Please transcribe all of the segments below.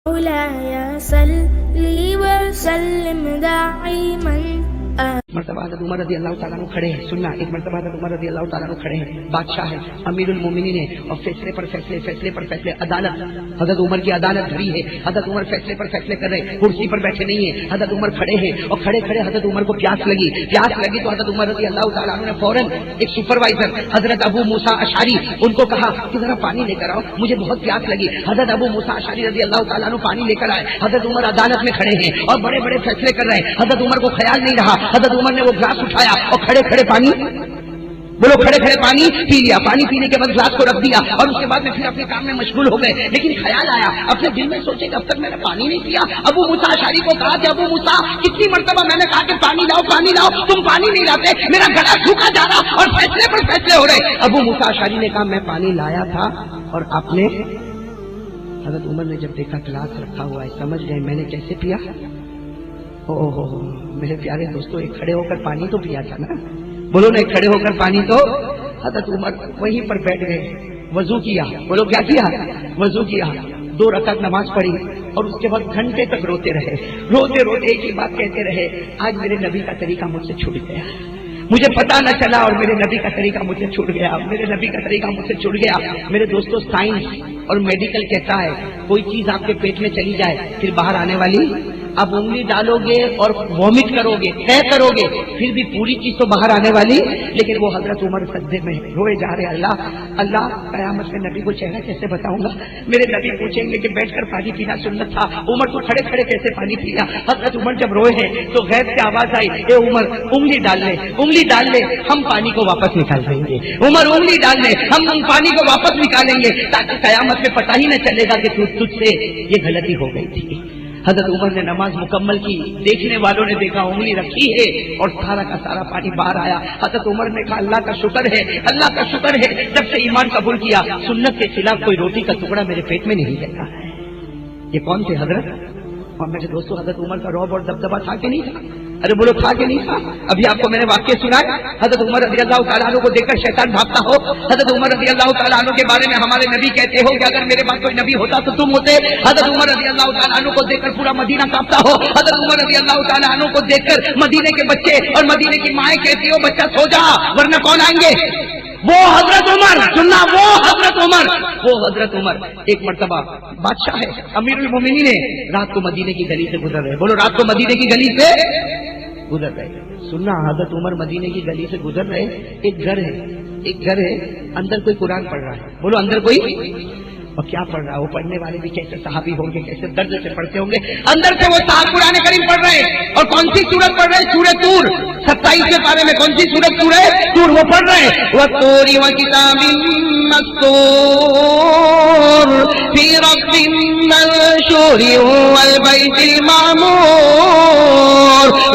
مولاي صل وسلم دائما مرتبہ حضرت عمر رضی اللہ تعالیٰ عنہ کھڑے ہیں. سننا, ایک مرتبہ حضرت عمر رضی اللہ تعالیٰ عنہ کھڑے ہیں, بادشاہ ہے, امیر المومنین ہے, اور فیصلے پر فیصلے, فیصلے پر فیصلے, عدالت حضرت عمر کی عدالت کھڑی ہے. حضرت عمر فیصلے پر فیصلے کر رہے ہیں, کرسی پر بیٹھے نہیں ہیں. حضرت عمر کھڑے ہیں, اور کھڑے کھڑے حضرت عمر کو پیاس لگی تو حضرت عمر رضی اللہ تعالیٰ عنہ نے فوراً ایک سپروائزر حضرت ابو موسیٰ اشعری ان کو کہا کہ ذرا پانی لے کر آؤ, مجھے بہت پیاس لگی. حضرت ابو موسیٰ اشعری رضی اللہ تعالیٰ عنہ پانی لے کر آئے. حضرت عمر عدالت میں کھڑے ہیں اور بڑے بڑے فیصلے کر رہے ہیں. حضرت عمر کو خیال نہیں رہا, حضرت عمر نے وہ گلاس اٹھایا اور کھڑے کھڑے پانی, بولو کھڑے کھڑے پانی پی لیا. پانی پینے کے بعد گلاس کو رکھ دیا اور اس کے بعد میں پھر اپنے کام میں مشغول ہو گئے. لیکن خیال آیا, اپنے دل میں سوچے کہ اب تک میں نے پانی نہیں پیا. ابو موسیٰ اشعری کو کہا کہ ابو موسیٰ, کتنی مرتبہ میں نے کہا کہ پانی لاؤ پانی لاؤ, تم پانی نہیں لاتے, میرا گلا سوکھا جا رہا اور فیصلے پر فیصلے ہو رہے. ابو موسیٰ اشعری نے کہا میں پانی لایا تھا اور آپ نے. حضرت عمر نے جب دیکھا گلاس رکھا ہوا ہے, سمجھ گئے میں نے کیسے پیا. اوہ میرے پیارے دوستوں, ایک کھڑے ہو کر پانی تو پیا تھا نا, بولو نا ایک کھڑے ہو کر پانی تو. حضرت عمر وہیں پر بیٹھ گئے, وضو کیا, بولو کیا کیا, وضو کیا, 2 رکعت نماز پڑھی اور اس کے بعد گھنٹے تک روتے رہے. روتے روتے ایک ہی بات کہتے رہے, آج میرے نبی کا طریقہ مجھ سے چھوٹ گیا, مجھے پتا نہ چلا اور میرے نبی کا طریقہ مجھ سے چھوٹ گیا, میرے نبی کا طریقہ مجھ سے چھوٹ گیا. میرے دوستوں, سائنس اور میڈیکل کہتا ہے کوئی چیز آپ کے پیٹ میں چلی جائے پھر باہر آنے والی, اب انگلی ڈالو گے اور وامٹ کرو گے, طے کرو گے, پھر بھی پوری چیز تو باہر آنے والی. لیکن وہ حضرت عمر سجدے میں روئے جا رہے, اللہ اللہ قیامت میں نبی کو چہرہ کیسے بتاؤں گا. میرے نبی پوچھیں گے کہ بیٹھ کر پانی پینا سنت تھا, عمر تو کھڑے کھڑے کیسے پانی پیا. حضرت عمر جب روئے ہیں تو غیب سے آواز آئی, اے عمر انگلی ڈال لے, انگلی ڈال لے, ہم پانی کو واپس نکال دیں گے. عمر انگلی ڈال لے, ہم پانی کو واپس نکالیں گے تاکہ قیامت میں پتہ ہی نہ چلے گا کہ تجھ سے یہ غلطی ہو گئی تھی. حضرت عمر نے نماز مکمل کی, دیکھنے والوں نے دیکھا انگلی رکھی ہے اور سارا کا سارا پانی باہر آیا. حضرت عمر نے کہا اللہ کا شکر ہے, اللہ کا شکر ہے, جب سے ایمان قبول کیا سنت کے خلاف کوئی روٹی کا ٹکڑا میرے پیٹ میں نہیں رہتا ہے. یہ کون تھے حضرت؟ اور میرے دوستوں, حضرت عمر کا رعب اور دبدبہ تھا کہ نہیں تھا؟ ارے بولو تھا کہ نہیں تھا؟ ابھی آپ کو میں نے واقعہ سنایا, حضرت عمر رضی اللہ تعالیٰ عنہ کو دیکھ کر شیطان بھاگتا ہو. حضرت عمر رضی اللہ تعالیٰ عنہ کے بارے میں ہمارے نبی کہتے ہو کہ اگر میرے پاس کوئی نبی ہوتا تو تم ہوتے. حضرت عمر رضی اللہ تعالیٰ عنہ کو دیکھ کر پورا مدینہ کانپتا ہو. حضرت عمر رضی اللہ تعالیٰ عنہ کو دیکھ کر مدینے کے بچے اور مدینے کی مائیں کہتی ہو بچہ سو جا ورنہ کون آئیں گے. وہ حضرت عمر, سننا, وہ حضرت عمر, وہ حضرت عمر ایک مرتبہ بادشاہ ہے, امیر المومنین ہے, رات کو مدینے کی گلی سے گزر رہے, بولو رات کو مدینے کی گلی سے گزر رہے. سننا, حضرت عمر مدینے کی گلی سے گزر رہے, ایک گھر ہے, ایک گھر ہے, اندر کوئی قرآن پڑھ رہا ہے, بولو اندر کوئی, اور کیا پڑھ رہا ہے, وہ پڑھنے والے بھی کیسے صحابی ہوں گے, کیسے درد سے پڑھتے ہوں گے. اندر سے وہ صاحب قرآن کریم پڑھ رہے ہیں, اور کون سی سورت پڑھ رہے ہیں, سورہ طور 27 پارے میں کون سی سورت سورہ طور وہ پڑھ رہے ہیں. وَالطُّورِ وَكِتَابٍ مَّسْطُورٍ فِي رَقٍّ مَّنشُورٍ وَالْبَيْتِ الْمَعْمُورِ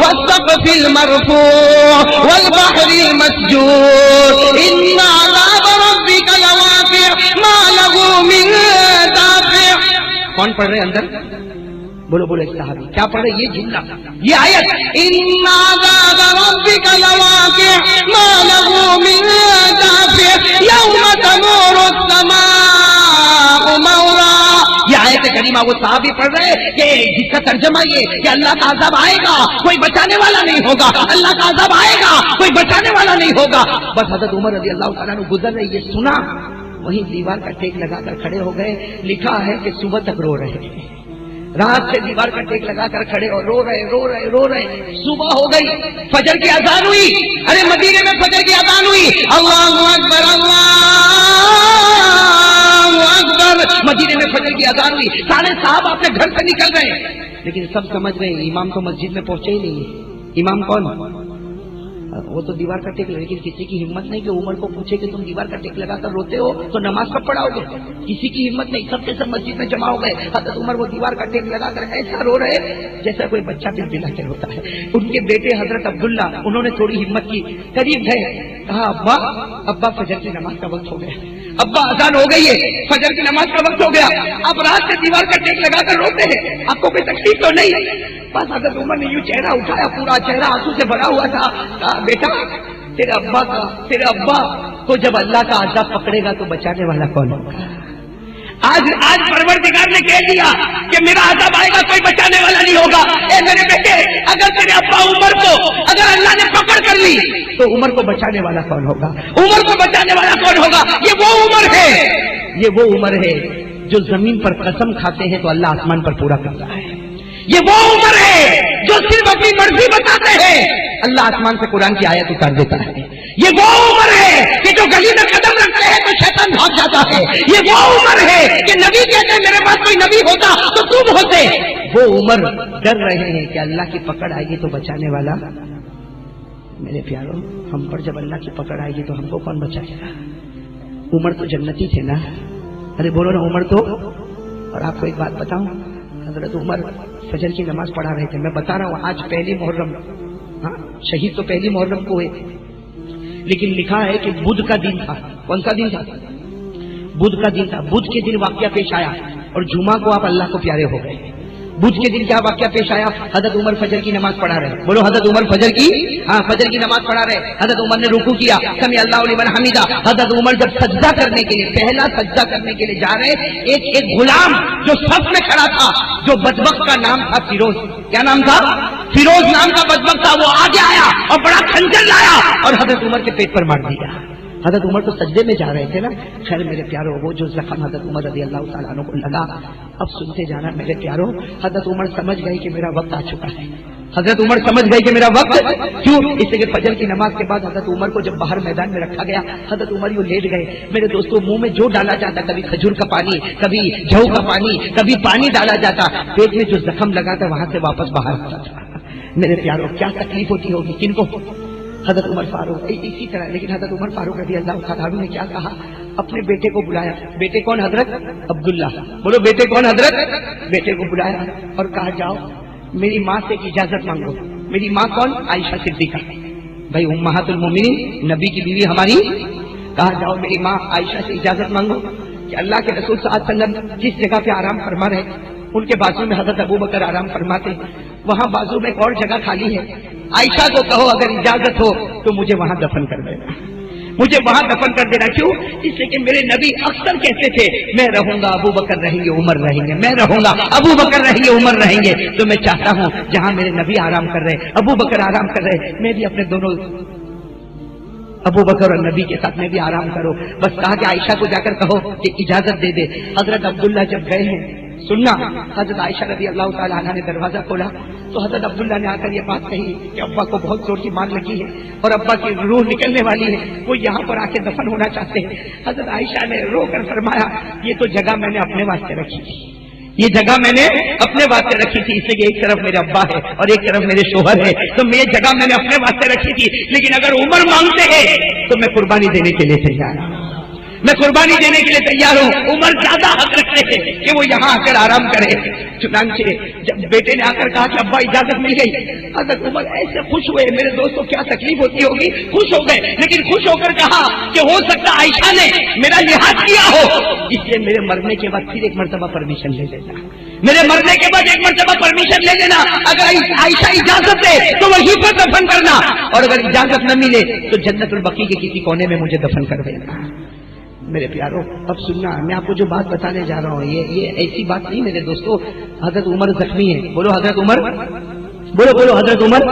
وَالسَّقْفِ الْمَرْفُوعِ وَالْبَحْرِ الْمَسْجُورِ إِنَّ عَذَابَ رَبِّكَ لَوَاقِعٌ مَا لَهُ مِن دَافِعٍ. کون پڑھ رہے اندر, بولو بولو ایک صحابی کیا پڑھ رہے, یہ جملہ, یہ آیت, ان عذاب ربک لواقع ما له من دافع یوم تمور السماء مورا. یہ آیت کریمہ وہ صحابی پڑھ رہے کہ جس کا ترجمہ یہ کہ اللہ کا عذاب آئے گا, کوئی بچانے والا نہیں ہوگا, اللہ کا عذاب آئے گا, کوئی بچانے والا نہیں ہوگا. بس حضرت عمر رضی اللہ تعالیٰ عنہ گزر رہے, یہ سنا, وہیں دیوار کا ٹیک لگا کر کھڑے ہو گئے. لکھا ہے کہ صبح تک رو رہے ہیں, رات سے دیوار کا ٹیک لگا کر کھڑے اور رو رہے رو رہے رو رہے. صبح ہو گئی, فجر کی اذان ہوئی. ارے مدینے میں فجر کی اذان ہوئی, اللہ اکبر اللہ اکبر, مدینے میں فجر کی اذان ہوئی. سارے صاحب اپنے گھر سے نکل گئے, لیکن سب سمجھ گئے امام تو مسجد میں پہنچے ہی نہیں ہے. امام کون, وہ تو دیوار کا ٹیک, لیکن کسی کی ہمت نہیں کہ عمر کو پوچھے کہ تم دیوار کا ٹیک لگا کر روتے ہو تو نماز کب پڑھاؤ گے. کسی کی ہمت نہیں, سب کے سب مسجد میں جمع ہو گئے. حضرت عمر وہ دیوار کا ٹیک لگا کر ایسا رو رہے جیسا کوئی بچہ دل دلا کے روتا ہے. ان کے بیٹے حضرت عبداللہ, انہوں نے تھوڑی ہمت کی, قریب گئے, کہا ابا ابا فجر کی نماز کا وقت ہو گیا, ابا اذان ہو گئی ہے, فجر کی نماز کا وقت ہو گیا, اب رات سے دیوار کا ٹیک لگا کر روتے ہیں, آپ کو کوئی تکلیف تو نہیں. بس حضرت عمر نے یوں چہرہ اٹھایا, پورا چہرہ آنسو سے بھرا ہوا تھا, کہا بیٹا تیرے ابا کو جب اللہ کا عذاب پکڑے گا تو بچانے والا کون ہوگا. آج پروردگار نے کہہ دیا کہ میرا عذاب آئے گا، کوئی بچانے والا نہیں ہوگا۔ اے میرے بیٹے، اگر تیرے ابا عمر کو اگر اللہ نے پکڑ کر لی تو عمر کو بچانے والا کون ہوگا؟ عمر کو بچانے والا کون ہوگا؟ یہ وہ عمر ہے، یہ وہ عمر ہے جو زمین پر قسم کھاتے ہیں تو اللہ آسمان پر پورا کرتا ہے۔ یہ وہ عمر ہے جو صرف اپنی مرضی بتاتے ہیں، اللہ آسمان سے قرآن کی آیت اتار دیتا ہے۔ یہ وہ عمر ہے کہ جو گلی میں قدم رکھتے ہیں تو شیطان بھاگ جاتا ہے۔ یہ وہ عمر ہے کہ نبی کہتے ہیں میرے پاس کوئی نبی ہوتا تو تم ہوتے۔ وہ عمر ڈر رہے ہیں کہ اللہ کی پکڑ آئے گی تو بچانے والا۔ میرے پیاروں، ہم پر جب اللہ کی پکڑ آئے گی تو ہم کو کون بچائے گا؟ عمر تو جنتی تھے نا، ارے بولو نا عمر تو۔ اور آپ کو ایک بات بتاؤں، حضرت عمر فجر کی نماز پڑھا رہے تھے۔ میں بتا رہا ہوں، آج پہلی محرم، ہاں شہید تو پہلی محرم کو ہوئے، لیکن لکھا ہے کہ بدھ کا دن تھا۔ کون سا دن تھا؟ بدھ کا دن تھا۔ بدھ کے دن واقعہ پیش آیا اور جمعہ کو آپ اللہ کو پیارے ہو گئے۔ بدھ کے دن کیا واقعہ پیش آیا؟ حضرت عمر فجر کی نماز پڑھا رہے، بولو حضرت عمر فجر کی نماز پڑھا رہے۔ حضرت عمر نے رکوع کیا، سمع اللہ لمن حمیدہ۔ حضرت عمر جب سجدہ کرنے کے لیے، پہلا سجدہ کرنے کے لیے جا رہے، ایک غلام جو صف میں کھڑا تھا، جو بدبخت کا نام تھا فیروز۔ کیا نام تھا؟ فیروز نام کا بدبخت تھا۔ وہ آگے آیا اور بڑا خنجر لایا اور حضرت عمر کے پیٹ پر مار دیا۔ حضرت عمر تو سجدے میں جا رہے تھے نا۔ خیر میرے پیاروں، وہ جو زخم حضرت عمر رضی اللہ تعالیٰ عنہ کو لگا، اب سنتے جانا میرے پیاروں، حضرت عمر سمجھ گئے کہ میرا وقت آ چکا ہے۔ حضرت عمر سمجھ گئے کہ میرا وقت، کیوں؟ اس لیے کہ فجر کی نماز کے بعد حضرت عمر کو جب باہر میدان میں رکھا گیا، حضرت عمر یوں لیٹ گئے۔ میرے دوستوں، منہ میں جو ڈالا جاتا، کبھی کھجور کا پانی، کبھی جو کا پانی، کبھی پانی ڈالا جاتا، پیٹ میں جو زخم لگا تھا وہاں سے واپس باہر آتا تھا۔ میرے پیاروں، کیا تکلیف ہوتی ہوگی کن کو؟ حضرت عمر فاروق اسی طرح، لیکن حضرت عمر فاروق رضی اللہ تعالیٰ عنہ نے کیا کہا؟ اپنے بیٹے کو بلایا۔ بیٹے کون؟ حضرت عبداللہ۔ بولو بیٹے کون؟ حضرت۔ بیٹے کو بلایا اور کہا جاؤ میری ماں سے اجازت مانگو۔ میری ماں کون؟ عائشہ صدیقہ، بھائی امہات المومنین، نبی کی بیوی ہماری۔ کہا جاؤ میری ماں عائشہ سے اجازت مانگو کہ اللہ کے رسول صلی اللہ علیہ وسلم جس جگہ پہ آرام فرما رہے، ان کے بازو میں حضرت ابو بکر آرام فرماتے، وہاں بازو میں ایک اور جگہ خالی ہے، عائشہ کو کہو اگر اجازت ہو تو مجھے وہاں دفن کر دینا، مجھے وہاں دفن کر دینا۔ کیوں؟ اس لیے کہ میرے نبی اکثر کہتے تھے میں رہوں گا، ابو بکر رہیں گے، عمر رہیں گے، میں رہوں گا، ابو بکر رہیں گے، عمر رہیں گے۔ تو میں چاہتا ہوں جہاں میرے نبی آرام کر رہے، ابو بکر آرام کر رہے، میں بھی اپنے دونوں ابو بکر اور نبی کے ساتھ میں بھی آرام کرو۔ بس کہا کہ عائشہ کو جا کر کہو کہ اجازت دے دے۔ حضرت عبداللہ جب گئے ہیں، سننا، حضرت عائشہ رضی اللہ تعالیٰ عنہ نے دروازہ کھولا تو حضرت عبداللہ نے آ کر یہ بات کہی کہ ابا کو بہت زور کی مار لگی ہے اور ابا کی روح نکلنے والی ہے، وہ یہاں پر آ کے دفن ہونا چاہتے ہیں۔ حضرت عائشہ نے رو کر فرمایا یہ تو جگہ میں نے اپنے واسطے رکھی تھی، یہ جگہ میں نے اپنے واسطے رکھی تھی، اس لیے ایک طرف میرے ابا ہے اور ایک طرف میرے شوہر ہے، تو یہ جگہ میں نے اپنے واسطے رکھی تھی، لیکن اگر عمر مانگتے ہیں تو میں قربانی دینے کے لیے تیار ہوں، میں قربانی دینے کے لیے تیار ہوں۔ عمر زیادہ حق رکھتے ہیں کہ وہ یہاں آ کر آرام کرے۔ چنانچہ جب بیٹے نے آ کر کہا کہ ابا اجازت مل گئی، حضرت عمر ایسے خوش ہوئے، میرے دوستوں کیا تکلیف ہوتی ہوگی، خوش ہو گئے، لیکن خوش ہو کر کہا کہ ہو سکتا عائشہ نے میرا لحاظ کیا ہو، اس لیے میرے مرنے کے بعد پھر ایک مرتبہ پرمیشن لے لینا، میرے مرنے کے بعد ایک مرتبہ پرمیشن لے لینا، اگر عائشہ اجازت دے تو وہیں پر دفن کرنا، اور اگر اجازت نہ ملے تو جنت البقیع کے کسی کونے میں مجھے دفن کر دینا۔ میرے پیاروں، اب سننا، میں آپ کو جو بات بتانے جا رہا ہوں یہ ایسی بات نہیں میرے دوستوں۔ حضرت عمر زخمی ہے، بولو حضرت عمر، بولو حضرت عمر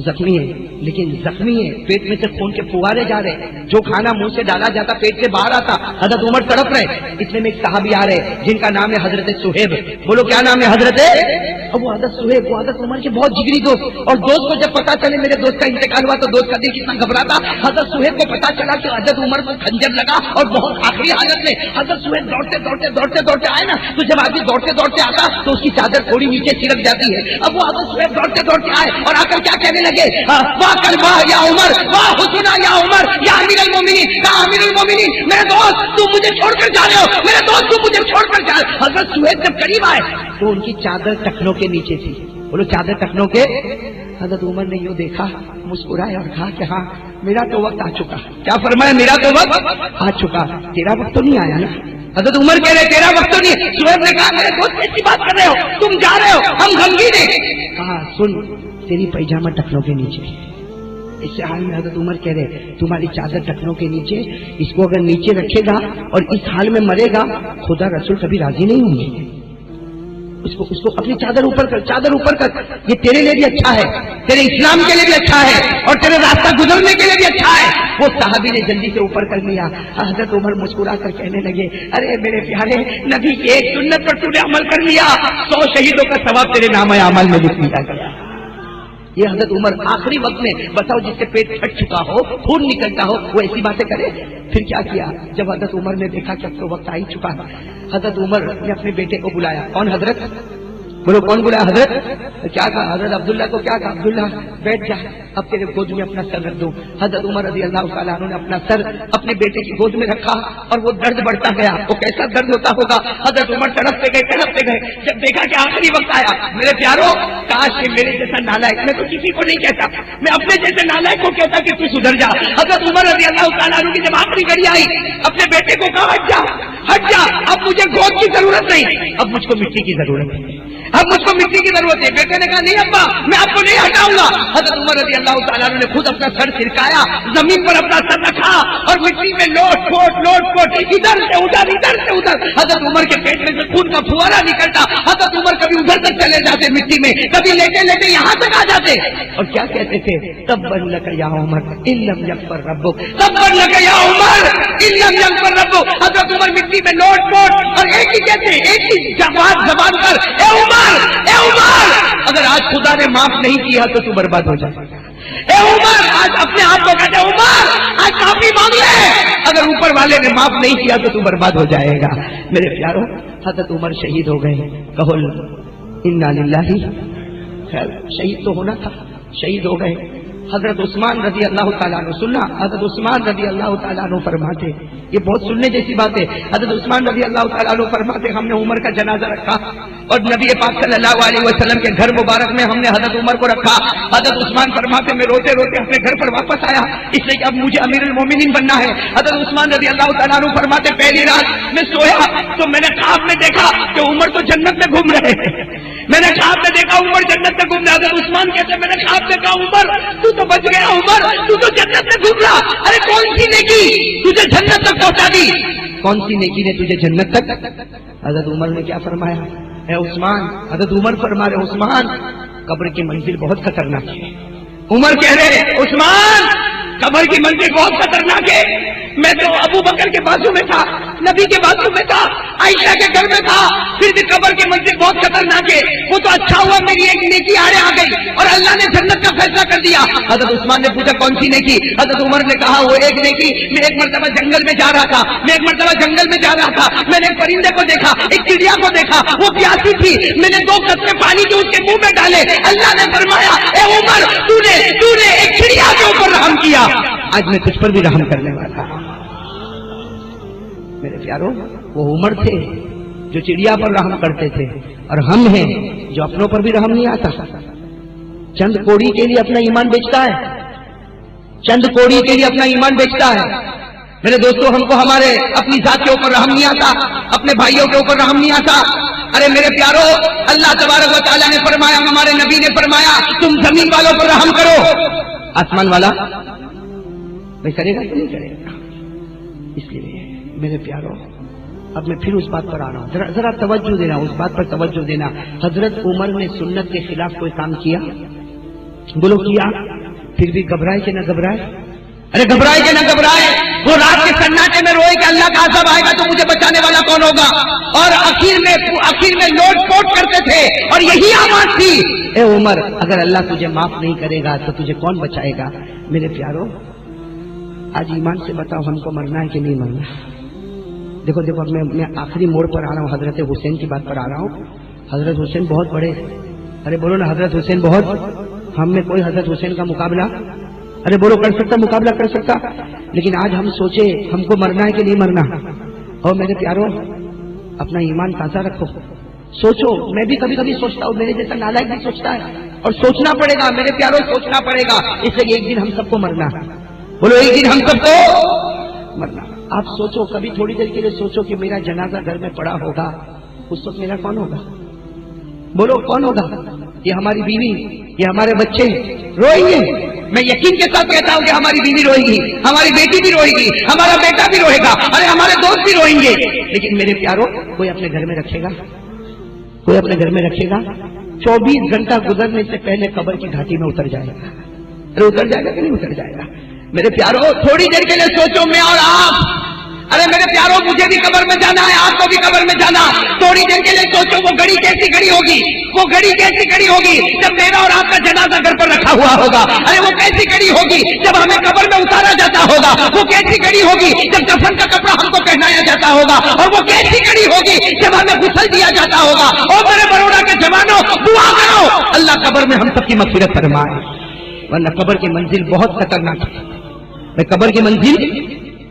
زخمی ہے، لیکن زخمی ہے، پیٹ میں سے خون کے فوارے جا رہے، جو کھانا منہ سے ڈالا جاتا پیٹ سے باہر آتا، حضرت عمر تڑپ رہے۔ اتنے میں ایک صحابی آ رہے جن کا نام ہے حضرت صہیب، بولو کیا نام ہے؟ حضرت وہ حضرت صہیب، وہ حضرت عمر کے بہت جگری دوست، اور دوست کو جب پتا چلے میرے دوست کا انتقال ہوا تو دوست کا دل کتنا گھبراتا۔ حضرت صہیب کو پتا چلا کہ حضرت عمر کو خنجر لگا اور بہت آخری حالت میں حضرت صہیب دوڑتے آئے نا، تو جب آدمی دوڑتے آتا تو اس کی چادر تھوڑی نیچے چھڑک جاتی ہے۔ اب وہ حضرت صہیب دوڑتے آئے اور آ کر کیا کہنے لگے، واہ کر واہ یا عمر، واہ حسنا یا عمر، یا امیر المومنین، یا امیر المومنین، میرے دوست تم مجھے چھوڑ کر جا رہے ہو، میرے دوست تم مجھے چھوڑ کر جا رہے ہو۔ حضرت صہیب جب قریب آئے تو ان کی چادر ٹخنوں کے نیچے تھی، بولو چادر ٹخنوں کے۔ حضرت عمر نے یوں دیکھا، مسکرائے اور کہا کہ ہاں میرا تو وقت آ چکا۔ کیا فرمایا؟ میرا تو وقت آ چکا، تیرا وقت تو نہیں آیا نا۔ حضرت عمر کہہ رہے تیرا وقت تو نہیں۔ صہیب نے کہا میرے دوست کیسی بات کر رہے ہو، تم جا رہے ہو، ہم غمگین ہیں۔ کہا سن، تیری پیجامہ ٹخنوں کے نیچے، اس سے حال میں حضرت عمر کہہ رہے تمہاری چادر ٹخنوں کے نیچے، اس کو اگر نیچے رکھے گا اور اس حال میں مرے گا خدا رسول کبھی راضی نہیں ہوں گے. اس کو اپنی چادر اوپر کر، چادر اوپر کر، یہ تیرے لیے بھی اچھا ہے، تیرے اسلام کے لیے بھی اچھا ہے اور تیرے راستہ گزرنے کے لیے بھی اچھا ہے. وہ صحابی نے جلدی سے اوپر کر لیا. حضرت عمر مسکرا کر کہنے لگے ارے میرے پیارے نبی کی ایک سنت پر تو نے عمل کر لیا، 100 شہیدوں کا ثواب تیرے نام اعمال میں لکھ دیا گیا. یہ حضرت عمر آخری وقت میں بتاؤ جس سے پیٹ پھٹ چکا ہو، خون نکلتا ہو، وہ ایسی باتیں کرے. پھر کیا کیا؟ جب حضرت عمر نے دیکھا کہ اب تو وقت آ ہی چکا، حضرت عمر نے اپنے بیٹے کو بلایا. کون حضرت؟ بولو کون بلایا؟ حضرت. کیا کہا حضرت عبداللہ کو؟ کیا کہا عبداللہ بیٹھ جا، اب تیرے گود میں اپنا سر رکھ دوں. حضرت عمر رضی اللہ تعالیٰ عنہ نے اپنا سر اپنے بیٹے کی گود میں رکھا اور وہ درد بڑھتا گیا. وہ کیسا درد ہوتا ہوگا؟ حضرت عمر تڑپتے گئے. جب دیکھا کہ آخری وقت آیا، میرے پیاروں کاش کہ میرے جیسا نالائق، میں تو کسی کو نہیں کہتا، میں اپنے جیسے نالائق کو کہتا کہ تو سدھر جا. حضرت عمر رضی اللہ تعالیٰ عنہ کی جب آخری گھڑی آئی، اپنے بیٹے کو کہا ہٹ جا، اب مجھے گود کی ضرورت نہیں، اب مجھ کو مٹی کی ضرورت ہے، اب مجھ کو مٹی کی ضرورت ہے. بیٹے نے کہا نہیں ابا میں آپ کو نہیں ہٹاؤں گا. حضرت عمر رضی اللہ تعالیٰ عنہ نے خود اپنا سر سرکایا، زمین پر اپنا سر رکھا اور مٹی میں لوٹ پوٹ ادھر سے ادھر. حضرت عمر کے پیٹ میں سے خون کا پھوارا نکلتا. حضرت عمر کبھی ادھر تک چلے جاتے مٹی میں، کبھی لیٹے یہاں تک آ جاتے اور کیا کہتے تھے؟ تبا لک یا عمر ان لم یغفر ربک، تبا لک یا عمر ان لم یغفر ربک. حضرت عمر مٹی میں لوٹ پوٹ اور ایک ہی کہتے ہیں، ایک ہی زبان پر اے عمر اگر آج خدا نے معاف نہیں کیا تو تو برباد ہو جائے. اے عمر آج اپنے آپ کو کہتے عمر آج معافی مانگ لے، اگر اوپر والے نے معاف نہیں کیا تو تو برباد ہو جائے گا. میرے پیاروں حضرت عمر شہید ہو گئے. کہو انا للہ، خیر شہید تو ہونا تھا، شہید ہو گئے. حضرت عثمان رضی اللہ تعالیٰ عنہ، سننا حضرت عثمان رضی اللہ تعالیٰ عنہ فرماتے، یہ بہت سننے جیسی بات ہے. حضرت عثمان رضی اللہ تعالیٰ عنہ فرماتے ہم نے عمر کا جنازہ رکھا اور نبی پاک صلی اللہ علیہ وسلم کے گھر مبارک میں ہم نے حضرت عمر کو رکھا. حضرت عثمان فرماتے میں روتے روتے اپنے گھر پر واپس آیا اس لیے کہ اب مجھے امیر المومنین بننا ہے. حضرت عثمان رضی اللہ تعالیٰ عنہ فرماتے پہلی رات میں سویا تو میں نے خواب میں دیکھا کہ عمر تو جنت میں گھوم رہے ہیں. میں نے خواب میں دیکھا عمر جنت میں گھوم رہا. حضرت عثمان کہتے میں نے خواب دیکھا عمر تو بچ گیا، عمر تو جنت میں گھوم رہا. ارے کون سی نیکی تجھے جنت تک پہنچا دی؟ کون سی نیکی نے تجھے جنت تک؟ حضرت عمر نے کیا فرمایا؟ اے عثمان، حضرت عمر فرما رہے عثمان قبر کی منزل بہت خطرناک ہے. عمر کہہ رہے عثمان قبر کی منزل بہت خطرناک ہے. میں تو ابو بکر کے بازو میں تھا، نبی کے بازو میں تھا، عائشہ کے گھر میں تھا، پھر بھی قبر کی منزل بہت خطرناک ہے. وہ تو اچھا ہوا میری ایک نیکی آڑے آ گئی اور اللہ نے جنت کا فیصلہ کر دیا. حضرت عثمان نے پوچھا کون سی نیکی؟ حضرت عمر نے کہا وہ ایک نیکی، میں ایک مرتبہ جنگل میں جا رہا تھا، میں نے ایک پرندے کو دیکھا، ایک چڑیا کو دیکھا، وہ پیاسی تھی، میں نے 2 قطرے پانی کے اس کے منہ میں ڈالے. اللہ نے فرمایا اے عمر تو نے ایک چڑیا کے اوپر رحم کیا، آج میں تجھ پر بھی رحم کرنے والا. میرے پیاروں وہ عمر تھے جو چڑیا پر رحم کرتے تھے اور ہم ہیں جو اپنوں پر بھی رحم نہیں آتا. چند کوڑی کے لیے اپنا ایمان بیچتا ہے، چند کوڑی کے لیے اپنا ایمان بیچتا ہے. میرے دوستوں ہم کو ہمارے اپنی ذات کے اوپر رحم نہیں آتا، اپنے بھائیوں کے اوپر رحم نہیں آتا. ارے میرے پیاروں اللہ تبارک و تعالیٰ نے فرمایا، ہمارے نبی نے فرمایا تم زمین والوں پر رحم کرو. آسمان والا بھائی کرے گا کہ نہیں کرے گا؟ اس لیے میرے پیاروں اب میں پھر اس بات پر آ رہا ہوں، ذرا توجہ دینا، اس بات پر توجہ دینا. حضرت عمر نے سنت کے خلاف کوئی کام کیا؟ بولو کیا؟ پھر بھی گھبرائے کہ نہ گھبرائے؟ ارے گھبرائے کہ نہ گھبرائے؟ وہ رات کے سناٹے میں روئے کہ اللہ کا عذاب آئے گا تو مجھے بچانے والا کون ہوگا؟ اور آخر میں لوٹ پوٹ کرتے تھے اور یہی آواز تھی اے عمر اگر اللہ تجھے معاف نہیں کرے گا تو تجھے کون بچائے گا؟ میرے پیاروں آج ایمان سے بتاؤ ہم کو مرنا ہے کہ نہیں مرنا؟ دیکھو میں آخری موڑ پر آ رہا ہوں، حضرت حسین کی بات پر آ رہا ہوں. حضرت حسین بہت بڑے، ارے بولو نا حضرت حسین بہت، ہم میں کوئی حضرت حسین کا مقابلہ، ارے بولو کر سکتا، مقابلہ کر سکتا؟ لیکن آج ہم سوچے ہم کو مرنا ہے کہ نہیں مرنا. اور میرے پیاروں اپنا ایمان تازہ رکھو، سوچو. میں بھی کبھی کبھی سوچتا ہوں، میرے جیسا نالائق بھی سوچتا ہے، اور سوچنا پڑے گا میرے پیاروں، سوچنا پڑے گا. اس لیے ایک دن ہم سب کو مرنا، بولو ایک دن ہم سب کو مرنا. آپ سوچو کبھی تھوڑی دیر کے لیے سوچو کہ میرا جنازہ گھر میں پڑا ہوگا، اس وقت میرا کون ہوگا؟ بولو کون ہوگا؟ یہ ہماری بیوی، یہ ہمارے بچے روئیں گے، میں یقین کے ساتھ کہتا ہوں کہ ہماری بیوی روئے گی, ہماری بیٹی بھی روئے گی, ہمارا بیٹا بھی روئے گا, ارے ہمارے دوست بھی روئیں گے, لیکن میرے پیاروں کوئی اپنے گھر میں رکھے گا, کوئی اپنے گھر میں رکھے گا 24 گھنٹہ گزرنے سے پہلے قبر کی گھاٹی میں اتر جائے گا. ارے اتر جائے گا کہ نہیں اتر جائے گا؟ میرے پیاروں تھوڑی دیر کے لیے سوچو, میں اور آپ, ارے میرے پیاروں مجھے بھی قبر میں جانا ہے, آپ کو بھی قبر میں جانا. تھوڑی دیر کے لیے سوچو وہ گھڑی کیسی گھڑی ہوگی, وہ گھڑی کیسی گھڑی ہوگی جب میرا اور آپ کا جنازہ گھر پر رکھا ہوا ہوگا. ارے وہ کیسی گھڑی ہوگی جب ہمیں قبر میں اتارا جاتا ہوگا. وہ کیسی گھڑی ہوگی جب کفن کا کپڑا ہم کو پہنایا جاتا ہوگا. اور وہ کیسی گھڑی ہوگی جب ہمیں غسل دیا جاتا ہوگا. اور میرے بروڑا کے جوانوں دعا کرو اللہ قبر میں ہم سب کی مغفرت فرمائے, ورنہ قبر کی منزل بہت خطرناک ہے. قبر کی منزل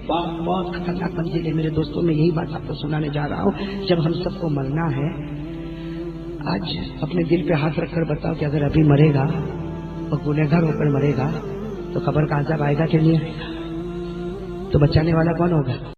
بہت خطرناک منزل ہے. میرے دوستوں میں یہی بات آپ کو سنانے جا رہا ہوں. جب ہم سب کو مرنا ہے, آج اپنے دل پہ ہاتھ رکھ کر بتاؤ کہ اگر ابھی مرے گا اور گنہگار ہو کر مرے گا تو قبر کا عذاب آئے گا کہ نہیں آئے گا؟ تو بچانے والا کون ہوگا؟